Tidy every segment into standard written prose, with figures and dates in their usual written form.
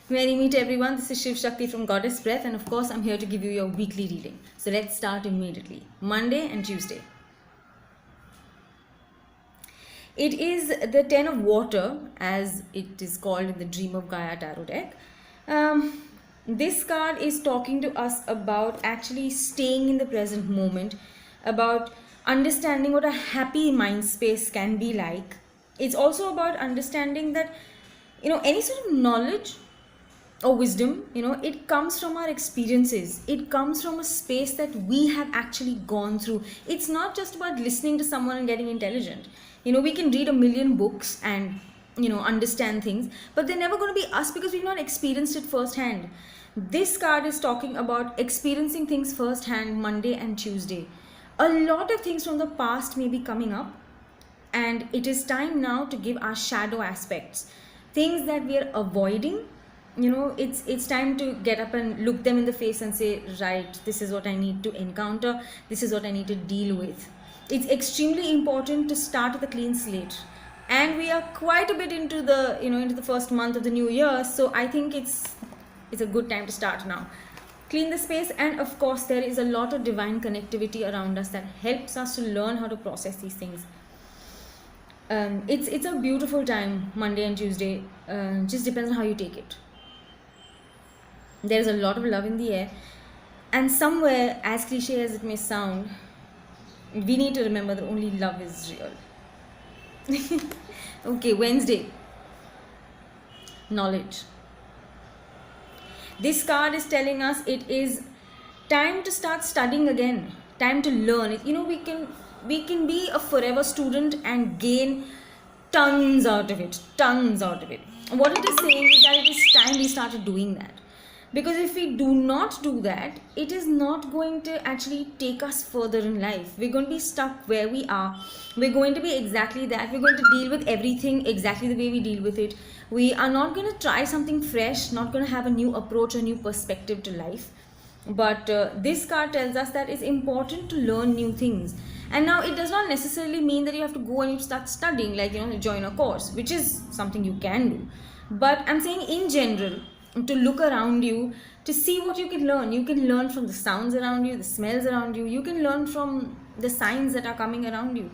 Merry meet everyone. This is Shiv Shakti from Goddess Breath, and of course, I'm here to give you your weekly reading. So let's start immediately. Monday and Tuesday. It is the 10 of Water, as it is called in the Dream of Gaia tarot deck. This card is talking to us about actually staying in the present moment, about understanding what a happy mind space can be like. It's also about understanding that, any sort of knowledge or wisdom, it comes from our experiences. It comes from a space that we have actually gone through. It's not just about listening to someone and getting intelligent. We can read a million books and understand things, but they're never going to be us because we've not experienced it firsthand. This card is talking about experiencing things firsthand. Monday and Tuesday, a lot of things from the past may be coming up, and it is time now to give our shadow aspects, things that we are avoiding. It's time to get up and look them in the face and say, right, this is what I need to encounter, this is what I need to deal with. It's extremely important to start with a clean slate, and we are quite a bit into the first month of the new year, so I think it's a good time to start now. Clean the space, and of course there is a lot of divine connectivity around us that helps us to learn how to process these things. It's a beautiful time, Monday and Tuesday. Just depends on how you take it. There's a lot of love in the air, and somewhere, as cliche as it may sound, we need to remember that only love is real. Okay, Wednesday. Knowledge. This card is telling us it is time to start studying again, time to learn. We can be a forever student and gain tons out of it. What it is saying is that it is time we started doing that. Because if we do not do that, it is not going to actually take us further in life. We're going to be stuck where we are. We're going to be exactly that. We're going to deal with everything exactly the way we deal with it. We are not going to try something fresh, not going to have a new approach, a new perspective to life. But this card tells us that it's important to learn new things. And now it does not necessarily mean that you have to go and you start studying, like, join a course, which is something you can do. But I'm saying in general, to look around you, to see what you can learn. You can learn from the sounds around you, the smells around you. You can learn from the signs that are coming around you.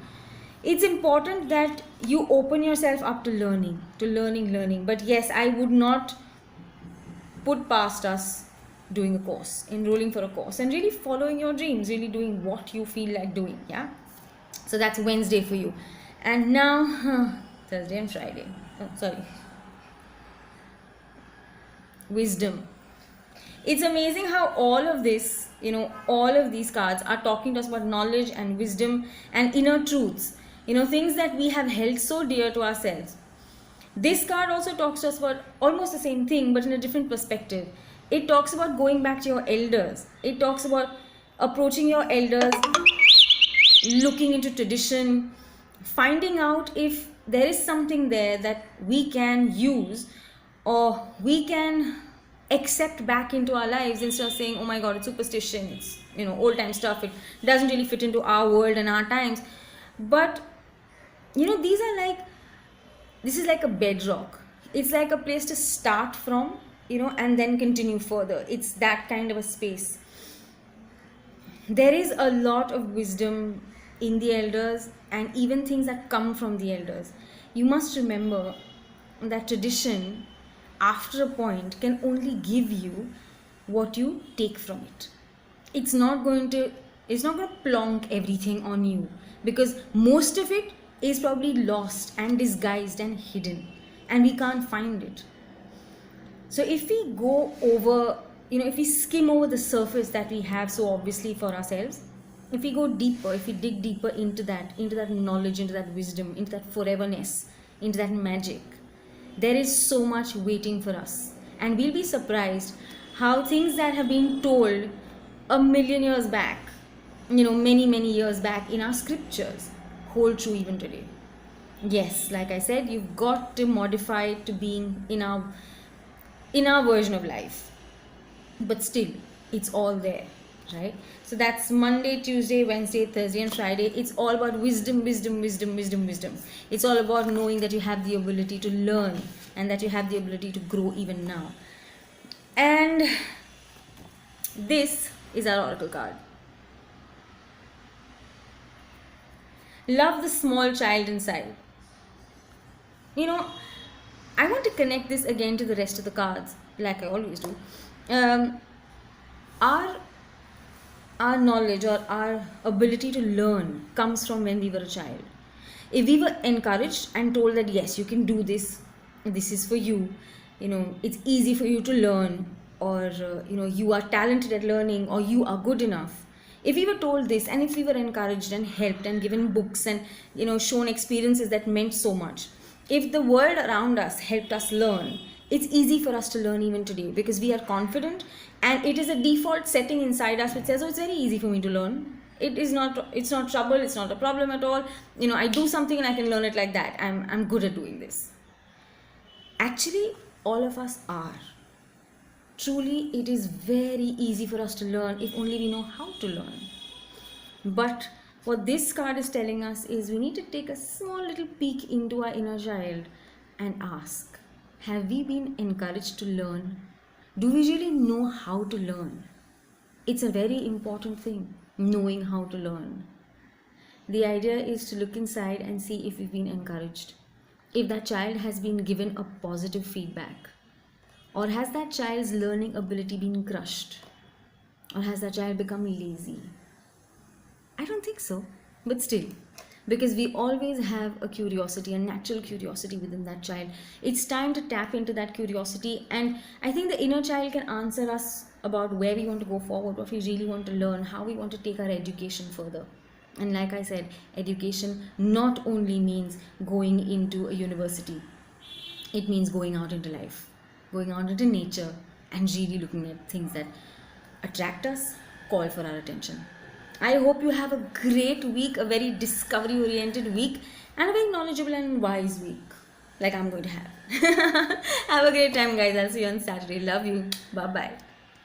It's important that you open yourself up to learning. But yes, I would not put past us doing a course, enrolling for a course, and really following your dreams, really doing what you feel like doing. Yeah. So that's Wednesday for you. And now, Thursday and Friday. Wisdom. It's amazing how all of this, all of these cards are talking to us about knowledge and wisdom and inner truths, things that we have held so dear to ourselves. This card also talks to us about almost the same thing, but in a different perspective. It talks about going back to your elders. It talks about approaching your elders, looking into tradition, finding out if there is something there that we can use or we can accept back into our lives, instead of saying, oh my god, it's superstition, it's old time stuff, it doesn't really fit into our world and our times. But this is like a bedrock. It's like a place to start from, and then continue further. It's that kind of a space. There is a lot of wisdom in the elders, and even things that come from the elders. You must remember that tradition, after a point, can only give you what you take from it. It's not going to plonk everything on you, because most of it is probably lost and disguised and hidden, and we can't find it. So if we go over, if we skim over the surface that we have so obviously for ourselves, if we go deeper, if we dig deeper into that knowledge, into that wisdom, into that foreverness, into that magic, there is so much waiting for us. And we'll be surprised how things that have been told a million years back, many years back in our scriptures, hold true even today. Yes, like I said, you've got to modify it to being in our version of life. But still, it's all there, right? So that's Monday, Tuesday, Wednesday, Thursday and Friday. It's all about wisdom. It's all about knowing that you have the ability to learn and that you have the ability to grow even now. And this is our oracle card. Love the small child inside. You know, I want to connect this again to the rest of the cards, like I always do. Um, our our knowledge or our ability to learn comes from when we were a child. If we were encouraged and told that yes, you can do this, this is for you, it's easy for you to learn, or you are talented at learning, or you are good enough. If we were told this, and if we were encouraged and helped and given books and shown experiences that meant so much, if the world around us helped us learn, it's easy for us to learn even today because we are confident, and it is a default setting inside us which says, oh, it's very easy for me to learn. It's not trouble, it's not a problem at all. I do something and I can learn it like that. I'm good at doing this. Actually, all of us are. Truly, it is very easy for us to learn if only we know how to learn. But what this card is telling us is we need to take a small little peek into our inner child and ask, have we been encouraged to learn? Do we really know how to learn? It's a very important thing, knowing how to learn. The idea is to look inside and see if we've been encouraged, if that child has been given a positive feedback, or has that child's learning ability been crushed, or has that child become lazy? I don't think so, but still, because we always have a curiosity, a natural curiosity within that child. It's time to tap into that curiosity, and I think the inner child can answer us about where we want to go forward, what we really want to learn, how we want to take our education further. And like I said, education not only means going into a university, it means going out into life, going out into nature, and really looking at things that attract us, call for our attention. I hope you have a great week, a very discovery oriented week, and a very knowledgeable and wise week, like I'm going to have. Have a great time, guys. I'll see you on Saturday. Love you. Bye bye.